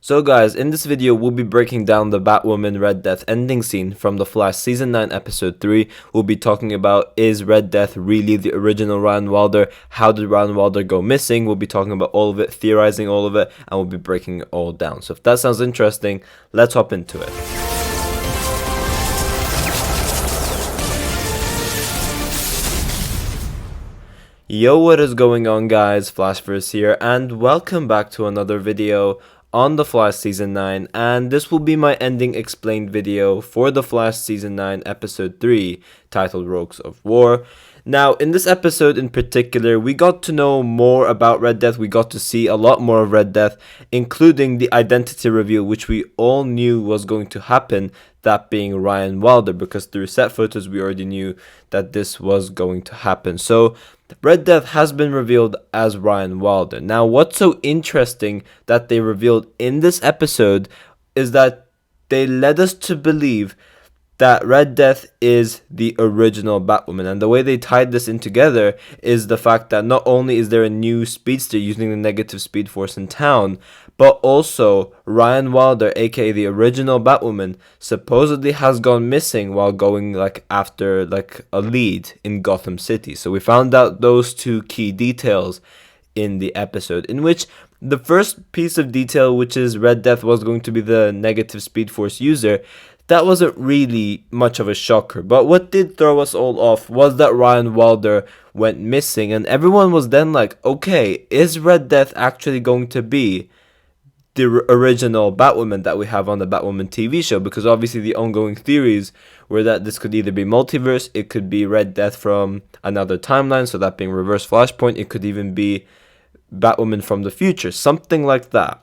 So guys, in this video we'll be breaking down the Batwoman Red Death ending scene from The Flash Season 9 Episode 3. We'll be talking about, is Red Death really the original Ryan Wilder? How did Ryan Wilder go missing? We'll be talking about all of it, theorizing all of it, and we'll be breaking it all down. So if that sounds interesting, let's hop into it. Yo, what is going on guys, Flashverse here, and welcome back to another video on The Flash Season 9, and this will be my ending explained video for The Flash Season 9 Episode 3, titled Rogues of War. Now, in this episode in particular, we got to know more about Red Death, we got to see a lot more of Red Death, including the identity reveal, which we all knew was going to happen, that being Ryan Wilder, because through set photos we already knew that this was going to happen. So, Red Death has been revealed as Ryan Wilder. Now, what's so interesting that they revealed in this episode is that they led us to believe that Red Death is the original Batwoman. And the way they tied this in together is the fact that not only is there a new speedster using the negative speed force in town, but also Ryan Wilder, aka the original Batwoman, supposedly has gone missing while going after a lead in Gotham City. So we found out those two key details in the episode, in which the first piece of detail, which is Red Death was going to be the negative speed force user, that wasn't really much of a shocker. But what did throw us all off was that Ryan Wilder went missing, and everyone was then like, okay, is Red Death actually going to be the original Batwoman that we have on the Batwoman TV show? Because obviously the ongoing theories were that this could either be multiverse, it could be Red Death from another timeline, so that being Reverse Flashpoint, it could even be Batwoman from the future, something like that.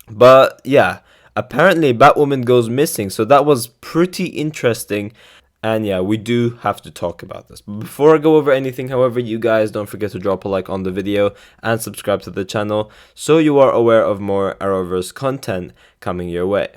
But yeah, apparently Batwoman goes missing, so that was pretty interesting. And yeah, we do have to talk about this. But before I go over anything, however, you guys don't forget to drop a like on the video and subscribe to the channel so you are aware of more Arrowverse content coming your way.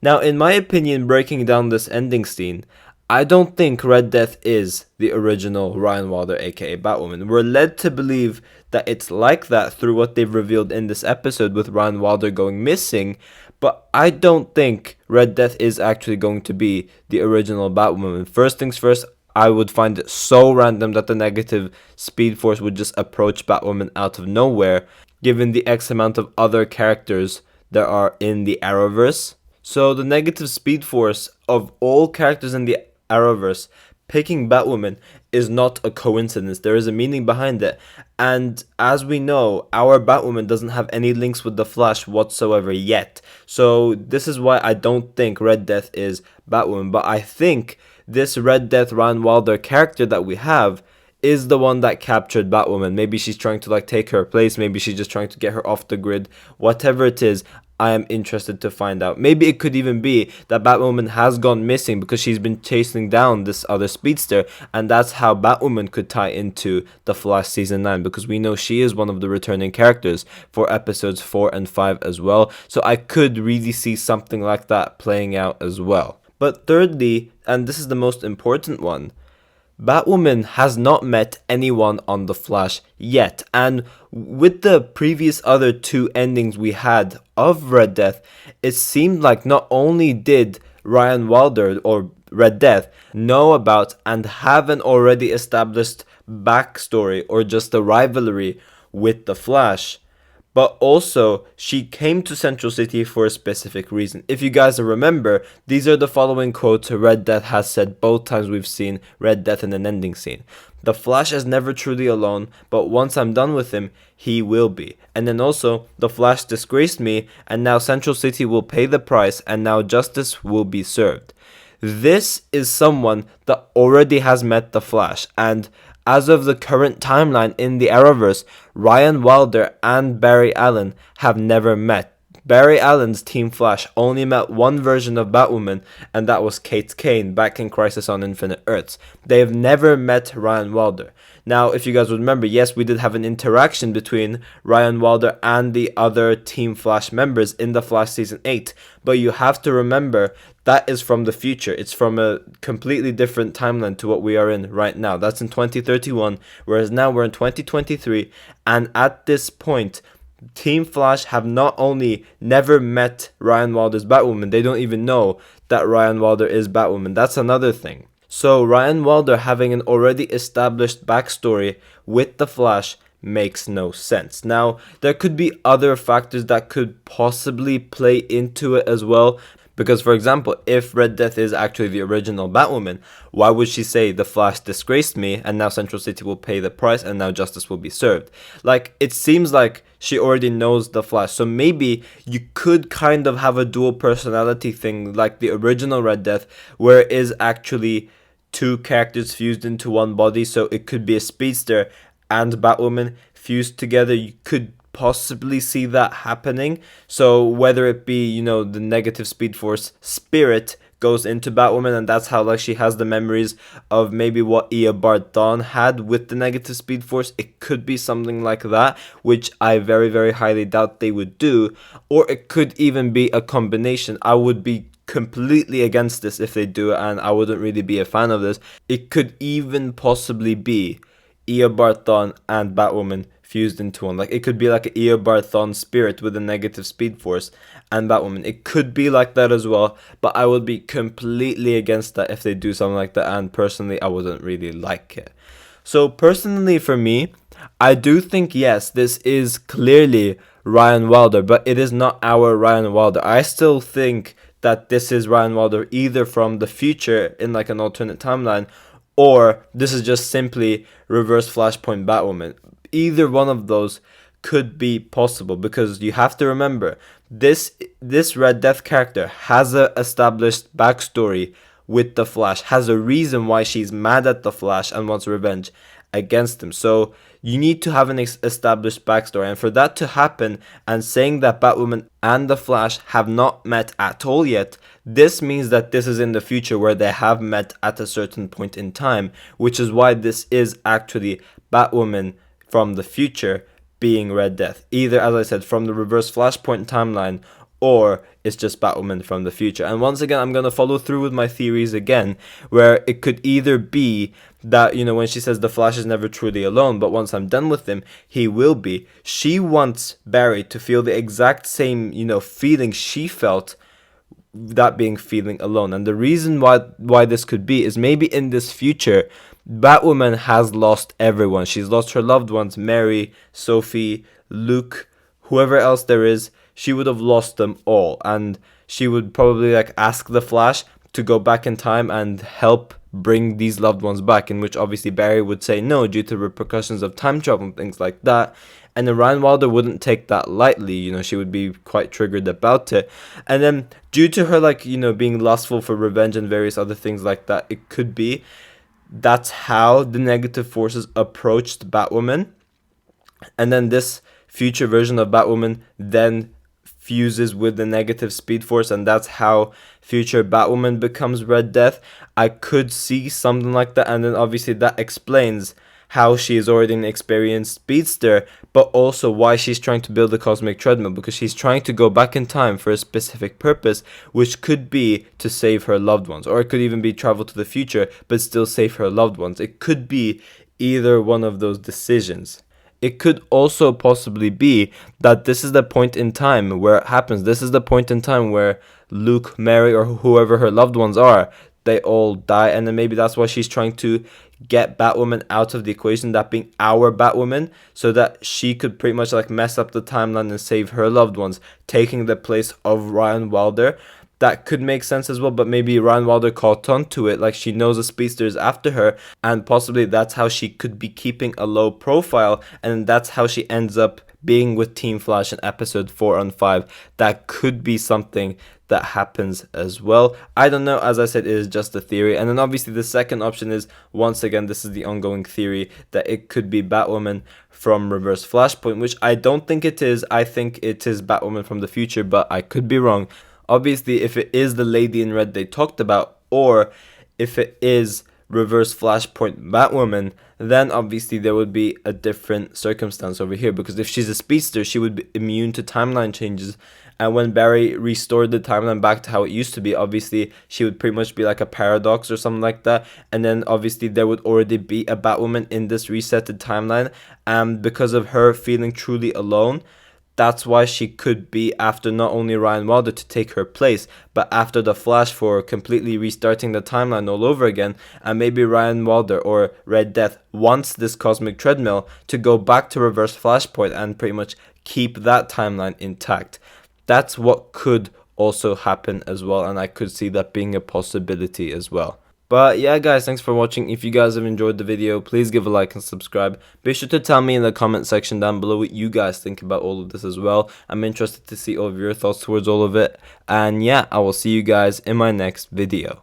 Now, in my opinion, breaking down this ending scene, I don't think Red Death is the original Ryan Wilder, aka Batwoman. We're led to believe that it's like that through what they've revealed in this episode with Ryan Wilder going missing, but I don't think Red Death is actually going to be the original Batwoman. First things first, I would find it so random that the negative speed force would just approach Batwoman out of nowhere, given the X amount of other characters there are in the Arrowverse. So the negative speed force of all characters in the Arrowverse picking Batwoman is not a coincidence. There is a meaning behind it. And as we know, our Batwoman doesn't have any links with the Flash whatsoever yet. So this is why I don't think Red Death is Batwoman. But I think this Red Death Ryan Wilder character that we have is the one that captured Batwoman. Maybe she's trying to take her place. Maybe she's just trying to get her off the grid. Whatever it is, I am interested to find out. Maybe it could even be that Batwoman has gone missing because she's been chasing down this other speedster, and that's how Batwoman could tie into The Flash Season 9, because we know she is one of the returning characters for episodes 4 and 5 as well. So I could really see something like that playing out as well. But thirdly, and this is the most important one, Batwoman has not met anyone on The Flash yet, and with the previous other two endings we had of Red Death, it seemed like not only did Ryan Wilder or Red Death know about and have an already established backstory or just a rivalry with The Flash, but also she came to Central City for a specific reason. If you guys remember, these are the following quotes Red Death has said both times we've seen Red Death in an ending scene. The Flash is never truly alone, but once I'm done with him, he will be. And then also, the Flash disgraced me, and now Central City will pay the price, and now justice will be served. This is someone that already has met the Flash, and as of the current timeline in the Arrowverse, Ryan Wilder and Barry Allen have never met. Barry Allen's Team Flash only met one version of Batwoman, and that was Kate Kane back in Crisis on Infinite Earths. They have never met Ryan Wilder. Now, if you guys would remember, yes, we did have an interaction between Ryan Wilder and the other Team Flash members in The Flash Season 8, but you have to remember that is from the future. It's from a completely different timeline to what we are in right now. That's in 2031, whereas now we're in 2023, and at this point, Team Flash have not only never met Ryan Wilder's Batwoman, they don't even know that Ryan Wilder is Batwoman. That's another thing. So Ryan Wilder having an already established backstory with the Flash makes no sense. Now, there could be other factors that could possibly play into it as well. Because, for example, if Red Death is actually the original Batwoman, why would she say the Flash disgraced me and now Central City will pay the price and now justice will be served? Like, it seems like she already knows the Flash. So maybe you could kind of have a dual personality thing like the original Red Death, where it is actually two characters fused into one body. So it could be a speedster and Batwoman fused together. You could possibly see that happening. So whether it be, you know, the negative Speed Force spirit goes into Batwoman, and that's how like she has the memories of maybe what Eobard Thawne had with the negative Speed Force. It could be something like that, which I very, very highly doubt they would do. Or it could even be a combination. I would be completely against this if they do it, and I wouldn't really be a fan of this. It could even possibly be Eobard Thawne and Batwoman fused into one. Like, it could be like an Eobard Thawne spirit with a negative Speed Force and Batwoman. It could be like that as well, but I would be completely against that if they do something like that, and personally I wouldn't really like it. So personally for me, I do think yes, this is clearly Ryan Wilder, but it is not our Ryan Wilder. I still think that this is Ryan Wilder either from the future in like an alternate timeline, or this is just simply Reverse Flashpoint Batwoman. Either one of those could be possible, because you have to remember this Red Death character has a established backstory with the Flash, has a reason why she's mad at the Flash and wants revenge against him. So you need to have an established backstory, and for that to happen, and saying that Batwoman and the Flash have not met at all yet, this means that this is in the future where they have met at a certain point in time, which is why this is actually Batwoman from the future being Red Death. Either, as I said, from the Reverse Flashpoint timeline, or it's just Batwoman from the future. And once again, I'm going to follow through with my theories again, where it could either be that, you know, when she says the Flash is never truly alone, but once I'm done with him, he will be. She wants Barry to feel the exact same, you know, feeling she felt, that being feeling alone. And the reason why this could be is maybe in this future, Batwoman has lost everyone. She's lost her loved ones, Mary, Sophie, Luke, whoever else there is. She would have lost them all, and she would probably like ask the Flash to go back in time and help bring these loved ones back, in which obviously Barry would say no due to repercussions of time travel and things like that. And then Ryan Wilder wouldn't take that lightly, you know, she would be quite triggered about it. And then due to her, like, you know, being lustful for revenge and various other things like that, it could be that's how the negative forces approached Batwoman. And then this future version of Batwoman then fuses with the negative Speed Force, and that's how future Batwoman becomes Red Death. I could see something like that, and then obviously that explains how she is already an experienced speedster, but also why she's trying to build a cosmic treadmill, because she's trying to go back in time for a specific purpose, which could be to save her loved ones, or it could even be travel to the future but still save her loved ones. It could be either one of those decisions. It could also possibly be that this is the point in time where it happens. This is the point in time where Luke, Mary, or whoever her loved ones are, they all die, and then maybe that's why she's trying to get Batwoman out of the equation, that being our Batwoman, so that she could pretty much like mess up the timeline and save her loved ones, taking the place of Ryan Wilder. That could make sense as well, but maybe Ryan Wilder caught on to it, like she knows the speedster is after her, and possibly that's how she could be keeping a low profile, and that's how she ends up being with Team Flash in episode 4 on 5. That could be something that happens as well. I don't know, as I said, it is just a theory. And then obviously the second option is, once again, this is the ongoing theory, that it could be Batwoman from Reverse Flashpoint, which I don't think it is. I think it is Batwoman from the future, but I could be wrong. Obviously, if it is the lady in red they talked about, or if it is Reverse Flashpoint Batwoman, then obviously there would be a different circumstance over here, because if she's a speedster, she would be immune to timeline changes, and when Barry restored the timeline back to how it used to be, obviously she would pretty much be like a paradox or something like that, and then obviously there would already be a Batwoman in this resetted timeline, and because of her feeling truly alone, That's why she could be after not only Ryan Wilder to take her place, but after the Flash for completely restarting the timeline all over again, and maybe Ryan Wilder or Red Death wants this cosmic treadmill to go back to Reverse Flashpoint and pretty much keep that timeline intact. That's what could also happen as well, and I could see that being a possibility as well. But yeah guys, thanks for watching. If you guys have enjoyed the video, please give a like and subscribe. Be sure to tell me in the comment section down below what you guys think about all of this as well. I'm interested to see all of your thoughts towards all of it. And yeah, I will see you guys in my next video.